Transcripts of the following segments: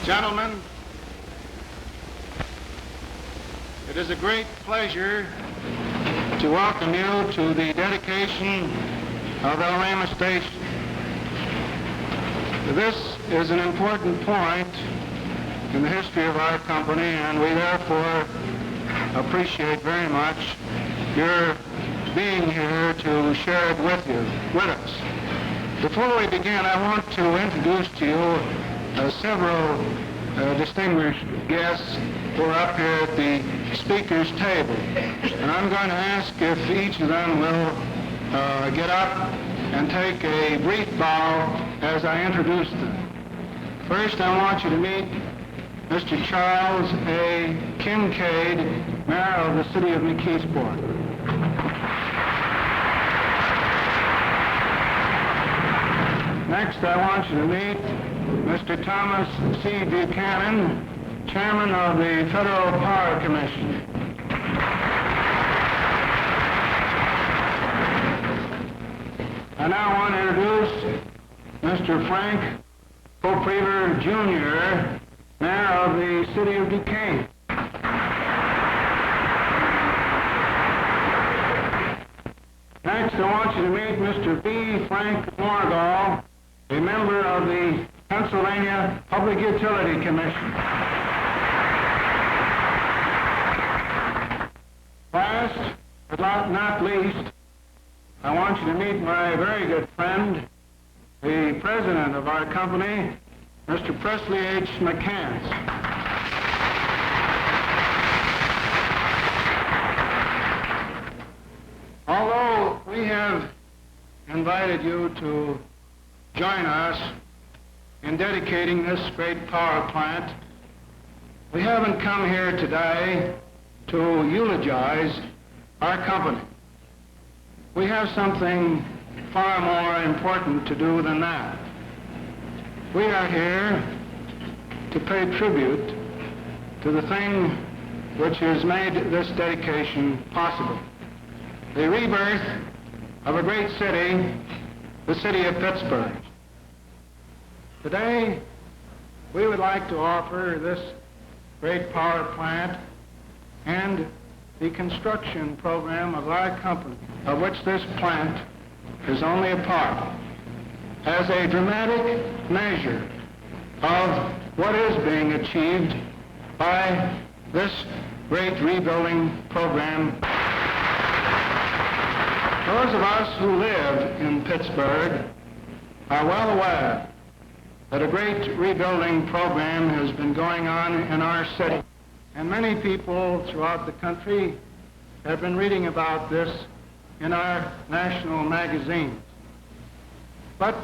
Gentlemen, it is a great pleasure to welcome you to the dedication of Elrama Station. This is an important point in the history of our company, and we therefore appreciate very much your being here to share it with us. Before we begin, I want to introduce to you several distinguished guests who are up here at the speaker's table. And I'm going to ask if each of them will get up and take a brief bow as I introduce them. First, I want you to meet Mr. Charles A. Kincaid, Mayor of the City of McKeesport. Next, I want you to meet Mr. Thomas C. Buchanan, Chairman of the Federal Power Commission. I now want to introduce Mr. Frank Poprever, Jr., Mayor of the City of Duquesne. Next, I want you to meet Mr. B. Frank Morgall, a member of the Pennsylvania Public Utility Commission. Last but not least, I want you to meet my very good friend, the president of our company, Mr. Presley H. McCants. Although we have invited you to join us in dedicating this great power plant, we haven't come here today to eulogize our company. We have something far more important to do than that. We are here to pay tribute to the thing which has made this dedication possible. The rebirth of a great city, the city of Pittsburgh. Today, we would like to offer this great power plant and the construction program of our company, of which this plant is only a part, as a dramatic measure of what is being achieved by this great rebuilding program. Those of us who live in Pittsburgh are well aware that a great rebuilding program has been going on in our city. And many people throughout the country have been reading about this in our national magazines. But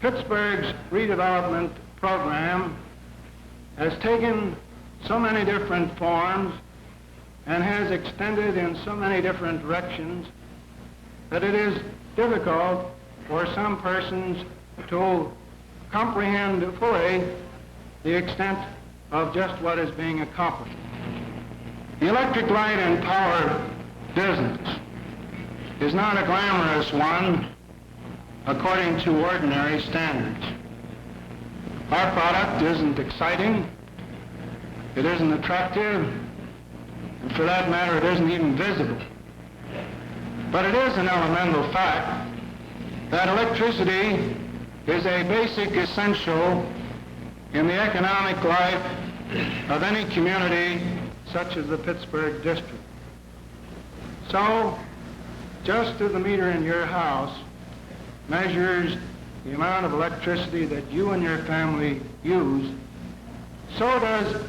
Pittsburgh's redevelopment program has taken so many different forms and has extended in so many different directions that it is difficult for some persons to comprehend fully the extent of just what is being accomplished. The electric light and power business is not a glamorous one according to ordinary standards. Our product isn't exciting, it isn't attractive, and for that matter, it isn't even visible. But it is an elemental fact that electricity is a basic essential in the economic life of any community such as the Pittsburgh district. So, just as the meter in your house measures the amount of electricity that you and your family use, so does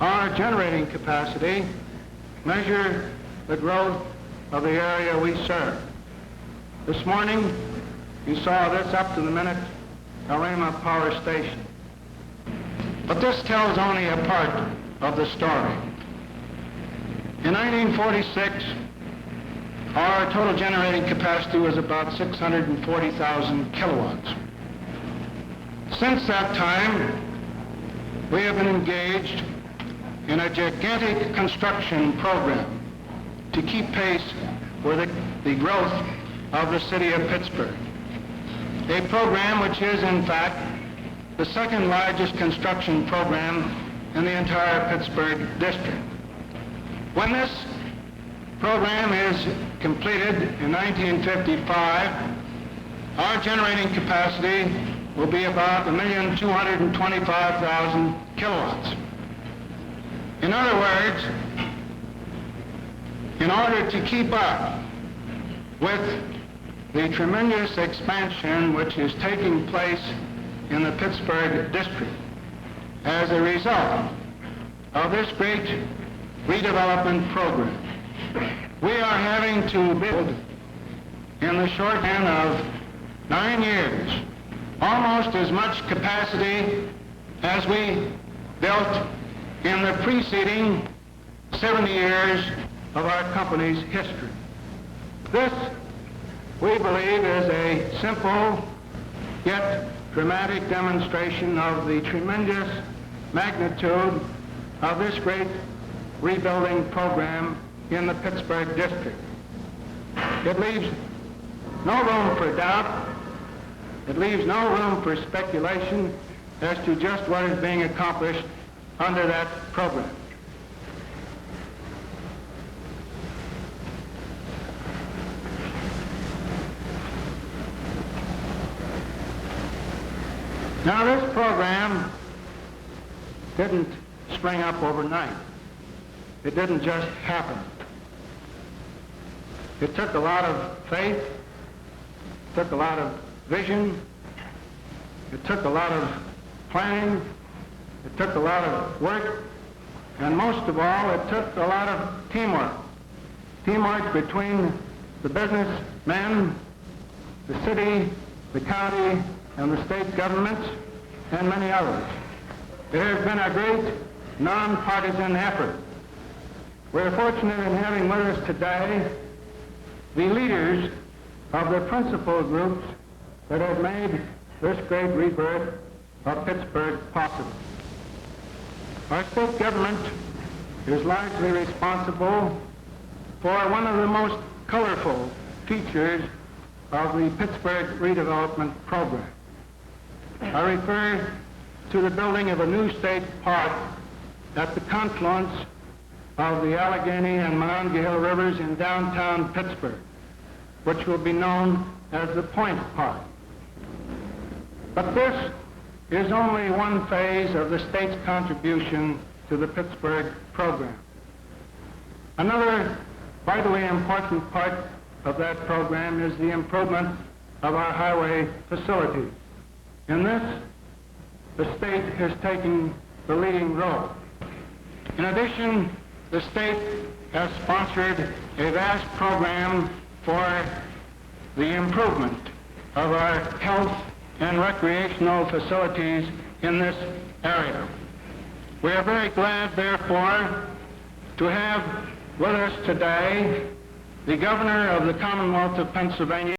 our generating capacity measure the growth of the area we serve. This morning, you saw this up to the minute Elrama Power Station. But this tells only a part of the story. In 1946, our total generating capacity was about 640,000 kilowatts. Since that time, we have been engaged in a gigantic construction program to keep pace with the growth of the city of Pittsburgh. A program which is, in fact, the second largest construction program in the entire Pittsburgh district. When this program is completed in 1955, our generating capacity will be about 1,225,000 kilowatts. In other words, in order to keep up with the tremendous expansion which is taking place in the Pittsburgh district as a result of this great redevelopment program, we are having to build in the short span of 9 years almost as much capacity as we built in the preceding 70 years of our company's history. This, we believe, is a simple yet dramatic demonstration of the tremendous magnitude of this great rebuilding program in the Pittsburgh district. It leaves no room for doubt. It leaves no room for speculation as to just what is being accomplished under that program. Now, this program didn't spring up overnight. It didn't just happen. It took a lot of faith, it took a lot of vision, it took a lot of planning, it took a lot of work, and most of all, it took a lot of teamwork. Teamwork between the businessmen, the city, the county, and the state governments, and many others. It has been a great nonpartisan effort. We're fortunate in having with us today the leaders of the principal groups that have made this great rebirth of Pittsburgh possible. Our state government is largely responsible for one of the most colorful features of the Pittsburgh redevelopment program. I refer to the building of a new state park at the confluence of the Allegheny and Monongahela rivers in downtown Pittsburgh, which will be known as the Point Park. But this is only one phase of the state's contribution to the Pittsburgh program. Another vitally important part of that program is the improvement of our highway facilities. In this, the state has taken the leading role. In addition, the state has sponsored a vast program for the improvement of our health and recreational facilities in this area. We are very glad, therefore, to have with us today the Governor of the Commonwealth of Pennsylvania,